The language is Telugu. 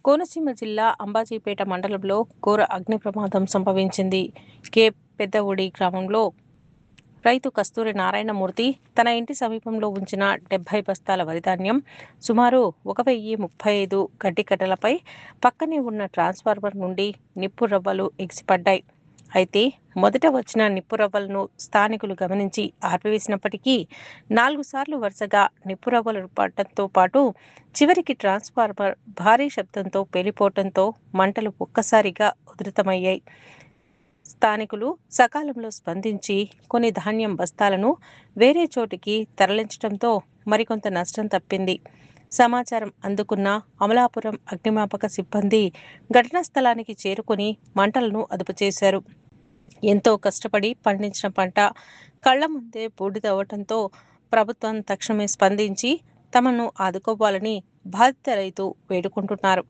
కోనసీమ జిల్లా అంబాజీపేట మండలంలో ఘోర అగ్ని ప్రమాదం సంభవించింది. కె పెద్దవుడి గ్రామంలో రైతు కస్తూరి నారాయణమూర్తి తన ఇంటి సమీపంలో ఉంచిన 70 బస్తాల వరిధాన్యం, సుమారు 1035 గడ్డి కట్టలపై పక్కనే ఉన్న ట్రాన్స్ఫార్మర్ నుండి నిప్పు రవ్వలు ఎగిసిపడ్డాయి. అయితే మొదట వచ్చిన నిప్పు రవ్వలను స్థానికులు గమనించి ఆపివేసినప్పటికీ 4 సార్లు వరుసగా నిప్పు రవ్వలు పడటంతో పాటు చివరికి ట్రాన్స్ఫార్మర్ భారీ శబ్దంతో పేలిపోవడంతో మంటలు ఒక్కసారిగా ఉధృతమయ్యాయి. స్థానికులు సకాలంలో స్పందించి కొన్ని ధాన్యం బస్తాలను వేరే చోటికి తరలించడంతో మరికొంత నష్టం తప్పింది. సమాచారం అందుకున్న అమలాపురం అగ్నిమాపక సిబ్బంది ఘటనా స్థలానికి చేరుకుని మంటలను అదుపు చేశారు. ఎంతో కష్టపడి పండించిన పంట కళ్ల ముందే బూడిదవ్వడంతో ప్రభుత్వం తక్షణమే స్పందించి తమను ఆదుకోవాలని బాధిత రైతు వేడుకుంటున్నారు.